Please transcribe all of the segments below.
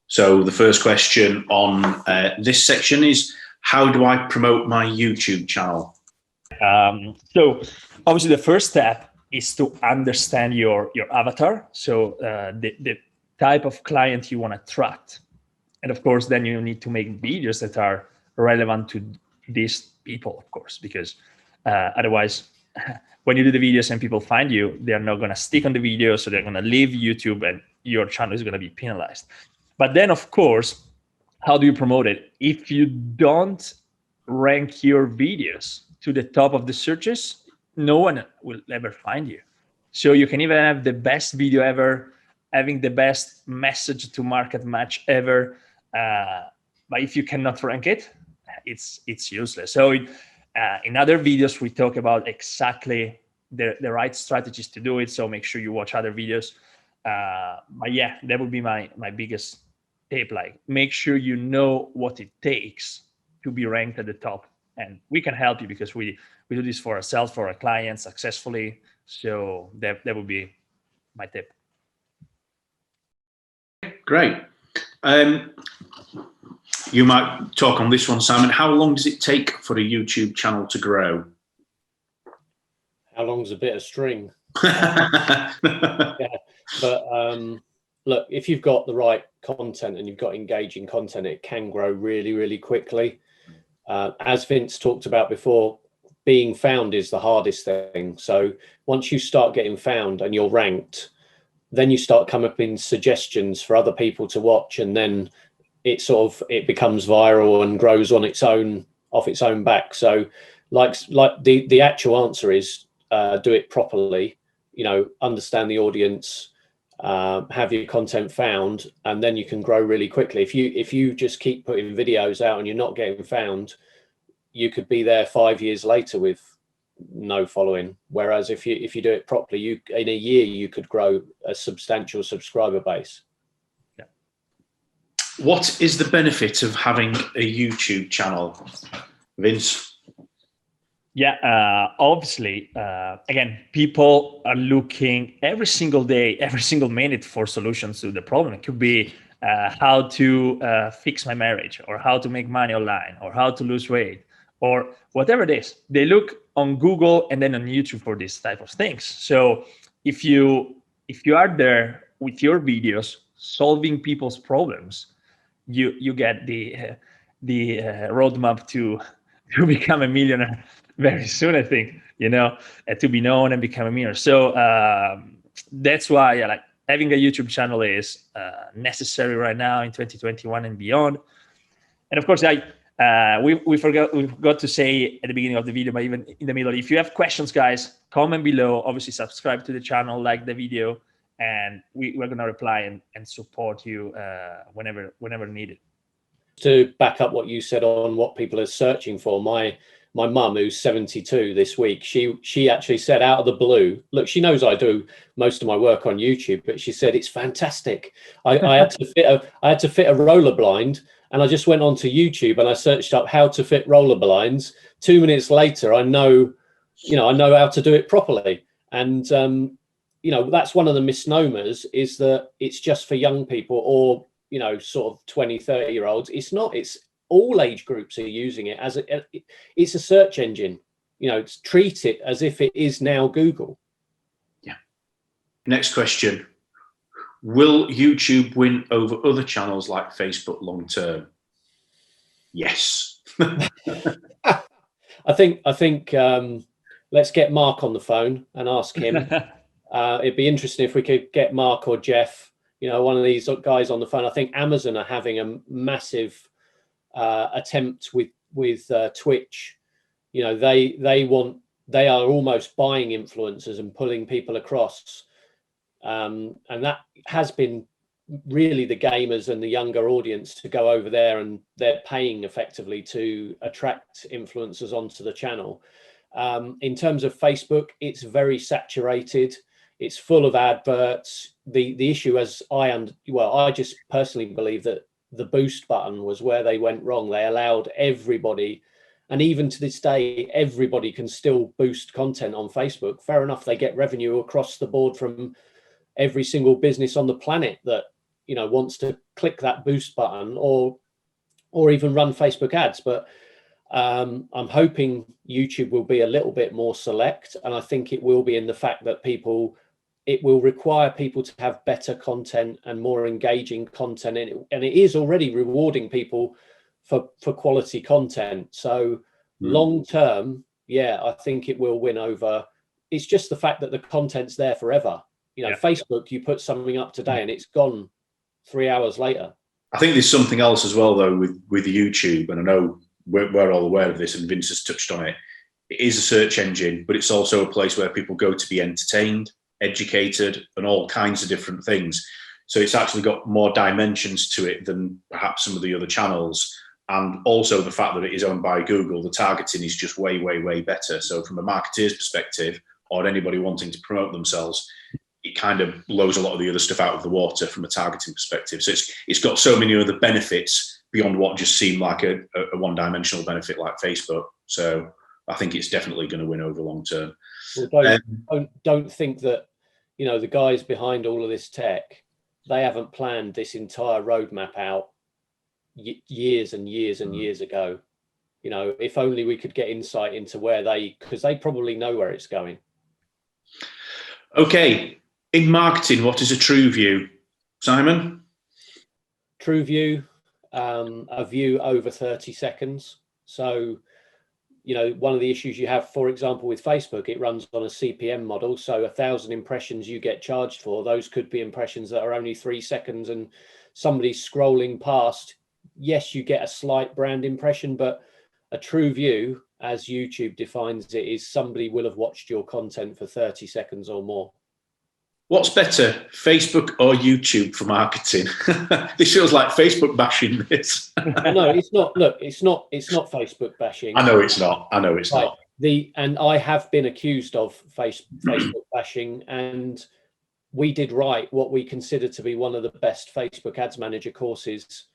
So the first question on this section is, how do I promote my YouTube channel? So obviously the first step is to understand your avatar. So the type of client you want to attract. And of course, then you need to make videos that are relevant to these people, of course, because otherwise, when you do the videos and people find you, they're not going to stick on the video. So they're going to leave YouTube and your channel is going to be penalized. But then, of course, how do you promote it? If you don't rank your videos to the top of the searches, no one will ever find you. So you can even have the best video ever, having the best message to market match ever. But if you cannot rank it, it's useless. So in other videos, we talk about exactly the right strategies to do it. So make sure you watch other videos. But yeah, that would be my biggest tip. Like, make sure you know what it takes to be ranked at the top. And we can help you because we do this for ourselves, for our clients successfully. So that would be my tip. Great. You might talk on this one, Simon. How long does it take for a YouTube channel to grow? How long's a bit of string? Yeah. But look, if you've got the right content and you've got engaging content, it can grow really, really quickly. As Vince talked about before, being found is the hardest thing. So once you start getting found and you're ranked, then you start coming up in suggestions for other people to watch, and then it becomes viral and grows on its own, off its own back. So like the actual answer is do it properly, understand the audience, have your content found, and then you can grow really quickly. If you just keep putting videos out and you're not getting found, you could be there 5 years later with no following. Whereas if you do it properly, in a year you could grow a substantial subscriber base. Yeah. What is the benefit of having a YouTube channel, Vince? Yeah, obviously, again, people are looking every single day, every single minute for solutions to the problem. It could be how to fix my marriage, or how to make money online, or how to lose weight, or whatever it is. They look on Google and then on YouTube for these type of things. So if you are there with your videos solving people's problems, you get the roadmap to become a millionaire very soon, I think, to be known and become a millionaire. So that's why like having a YouTube channel is necessary right now in 2021 and beyond. And of course, we forgot to say at the beginning of the video, but even in the middle, if you have questions, guys, comment below. Obviously, subscribe to the channel, like the video, and we're going to reply and support you whenever needed. To back up what you said on what people are searching for, my mum, who's 72 this week, she actually said out of the blue, look, she knows I do most of my work on YouTube, but she said it's fantastic. I had to fit a roller blind, and I just went onto YouTube and I searched up how to fit roller blinds. 2 minutes later, I know how to do it properly. And that's one of the misnomers, is that it's just for young people or sort of 20, 30-year-olds. It's not. It's all age groups are using it as it's a search engine. Treat it as if it is now Google. Yeah. Next question. Will YouTube win over other channels like Facebook long term? Yes. I think let's get Mark on the phone and ask him. It'd be interesting if we could get Mark or Jeff, one of these guys on the phone. I think Amazon are having a massive attempt with Twitch. They are almost buying influencers and pulling people across. And that has been really the gamers and the younger audience to go over there, and they're paying effectively to attract influencers onto the channel. In terms of Facebook, it's very saturated. It's full of adverts. The issue, as I just personally believe that the boost button was where they went wrong. They allowed everybody, and even to this day, everybody can still boost content on Facebook. Fair enough, they get revenue across the board from every single business on the planet that wants to click that boost button or even run Facebook ads. But I'm hoping YouTube will be a little bit more select, and I think it will be in the fact that it will require people to have better content and more engaging content, and it is already rewarding people for quality content. So long term, yeah, I think it will win over. It's just the fact that the content's there forever. Facebook, you put something up today and it's gone 3 hours later. I think there's something else as well, though, with YouTube, and I know we're all aware of this, and Vince has touched on it. It is a search engine, but it's also a place where people go to be entertained, educated, and all kinds of different things. So it's actually got more dimensions to it than perhaps some of the other channels. And also the fact that it is owned by Google, the targeting is just way, way, way better. So from a marketeer's perspective, or anybody wanting to promote themselves, it kind of blows a lot of the other stuff out of the water from a targeting perspective. So it's got so many other benefits beyond what just seemed like a one-dimensional benefit like Facebook. So I think it's definitely going to win over long term. Well, don't think that, the guys behind all of this tech, they haven't planned this entire roadmap out years and years and years ago. If only we could get insight into because they probably know where it's going. Okay, in marketing, what is a TrueView, Simon? TrueView, a view over 30 seconds. So, one of the issues you have, for example, with Facebook, it runs on a CPM model. So 1,000 impressions you get charged for, those could be impressions that are only 3 seconds, and somebody's scrolling past. Yes, you get a slight brand impression, but a true view, as YouTube defines it, is somebody will have watched your content for 30 seconds or more. What's better, Facebook or YouTube for marketing? This feels like Facebook bashing this. No, it's not. Look, it's not Facebook bashing. I know it's not. Not. And I have been accused of Facebook bashing, and we did write what we consider to be one of the best Facebook Ads Manager courses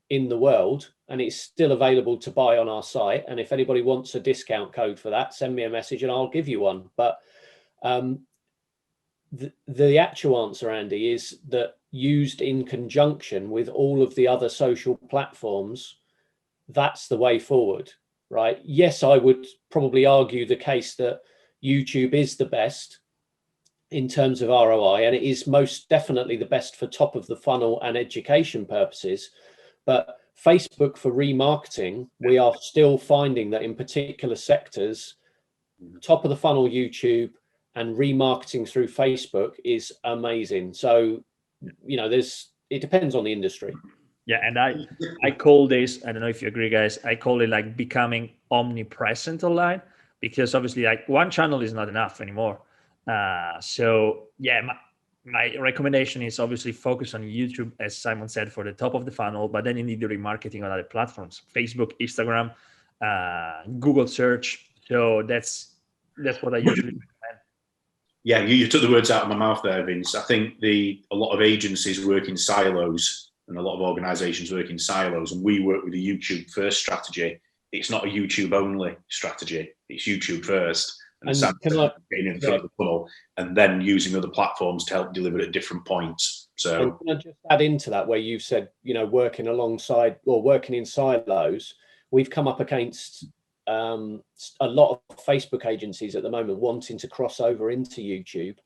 in the world, and it's still available to buy on our site. And if anybody wants a discount code for that, send me a message and I'll give you one. But the actual answer, Andy, is that used in conjunction with all of the other social platforms, that's the way forward, right? Yes, I would probably argue the case that YouTube is the best in terms of ROI, and it is most definitely the best for top of the funnel and education purposes. But Facebook for remarketing, we are still finding that in particular sectors, top of the funnel YouTube and remarketing through Facebook is amazing. So, it depends on the industry. Yeah, and I call this, I don't know if you agree, guys, I call it like becoming omnipresent online, because obviously like one channel is not enough anymore. So yeah, my recommendation is obviously focus on YouTube, as Simon said, for the top of the funnel, but then you need the remarketing on other platforms, Facebook, Instagram, Google search. So that's what I usually recommend. Yeah, you took the words out of my mouth there, Vince. I think a lot of agencies work in silos and a lot of organizations work in silos, and we work with a YouTube first strategy. It's not a YouTube only strategy. It's YouTube first. And getting in front of the funnel and then using other platforms to help deliver at different points. So can I just add into that, where you said, working alongside or working in silos, we've come up against a lot of Facebook agencies at the moment wanting to cross over into YouTube.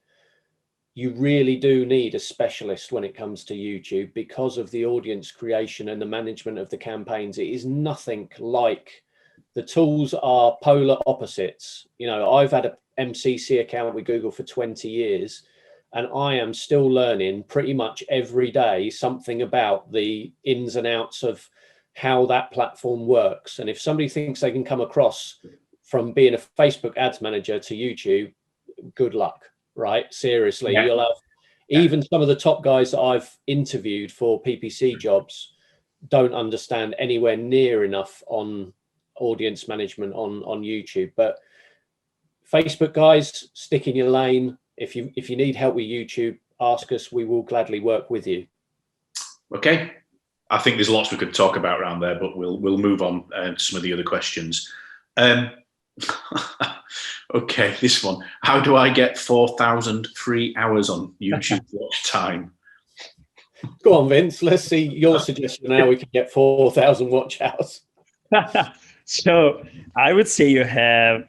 You really do need a specialist when it comes to YouTube because of the audience creation and the management of the campaigns. It is nothing like. The tools are polar opposites. I've had a MCC account with Google for 20 years, and I am still learning pretty much every day something about the ins and outs of how that platform works. And if somebody thinks they can come across from being a Facebook ads manager to YouTube, good luck, right? Seriously, yeah. You'll have even some of the top guys that I've interviewed for PPC jobs don't understand anywhere near enough on audience management on YouTube. But Facebook guys, stick in your lane. If you need help with YouTube, ask us. We will gladly work with you. Okay, I think there's lots we could talk about around there, but we'll move on to some of the other questions. Okay, this one: how do I get 4,000 free hours on YouTube watch time? Go on, Vince. Let's see your suggestion how we can get 4,000 watch hours. So I would say you have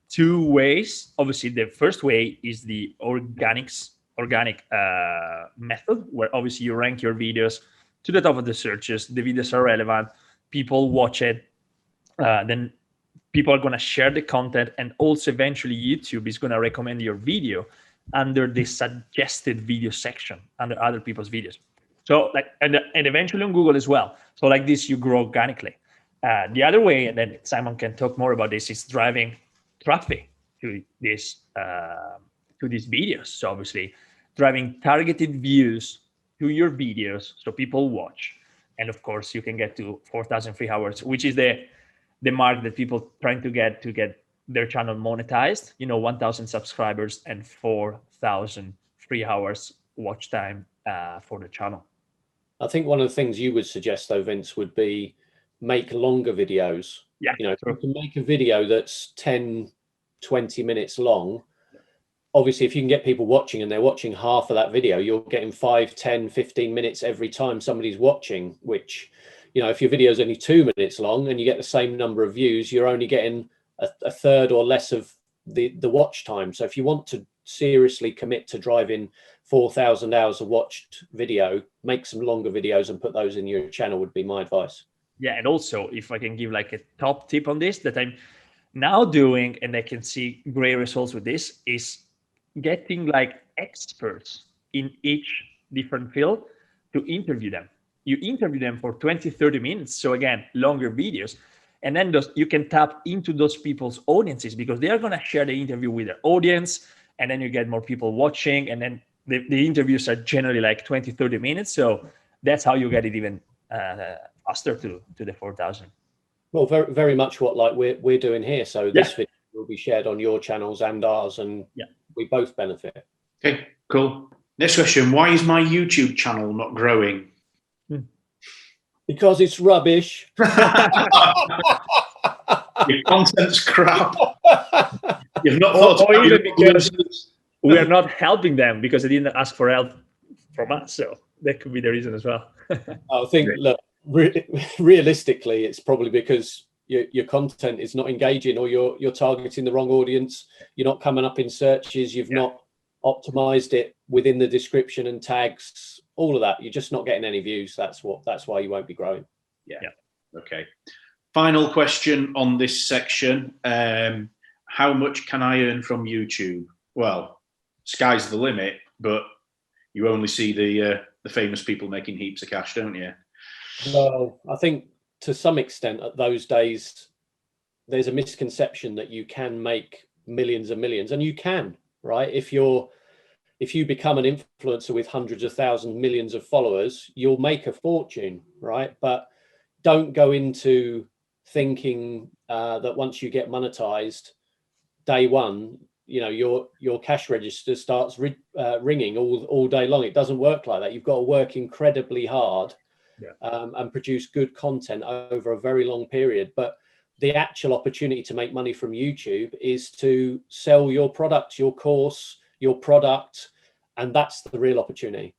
two ways. Obviously, the first way is the organic method, where obviously you rank your videos to the top of the searches. The videos are relevant. People watch it. Then people are going to share the content, and also eventually YouTube is going to recommend your video under the suggested video section under other people's videos. So like, and eventually on Google as well. So like this, you grow organically. The other way, and then Simon can talk more about this, is driving traffic to these videos. So obviously, driving targeted views to your videos so people watch, and of course, you can get to 4,000 free hours, which is the mark that people trying to get their channel monetized. 1,000 subscribers and 4,000 free hours watch time for the channel. I think one of the things you would suggest, though, Vince, would be make longer videos. Yeah, if you can make a video that's 10, 20 minutes long, obviously if you can get people watching and they're watching half of that video, you're getting 5, 10, 15 minutes every time somebody's watching, which, if your video is only 2 minutes long and you get the same number of views, you're only getting a third or less of the watch time. So if you want to seriously commit to driving 4,000 hours of watched video, make some longer videos and put those in your channel would be my advice. Yeah, and also if I can give like a top tip on this that I'm now doing, and I can see great results with this, is getting like experts in each different field to interview them. You interview them for 20, 30 minutes. So again, longer videos. And then you can tap into those people's audiences, because they are going to share the interview with their audience. And then you get more people watching. And then the interviews are generally like 20, 30 minutes. So that's how you get it even faster to the 4,000. Well, very, very much what like we're doing here. So this video will be shared on your channels and ours, and we both benefit. Okay, cool. Next question. Why is my YouTube channel not growing? Because it's rubbish. Your content's crap. You've not thought or about even because because we are not helping them because they didn't ask for help from us. So that could be the reason as well. I think, look, realistically, it's probably because your content is not engaging, or you're targeting the wrong audience. You're not coming up in searches. You've not optimized it within the description and tags, all of that. You're just not getting any views. That's why you won't be growing. Yeah. Okay. Final question on this section. How much can I earn from YouTube? Well, sky's the limit, but you only see the famous people making heaps of cash, don't you? Well, I think to some extent at those days, there's a misconception that you can make millions and millions, and you can, right? If you become an influencer with hundreds of thousands, millions of followers, you'll make a fortune, right? But don't go into thinking that once you get monetized, day one, your cash register starts ringing all day long. It doesn't work like that. You've got to work incredibly hard and produce good content over a very long period. But the actual opportunity to make money from YouTube is to sell your product, your course, your product, and that's the real opportunity.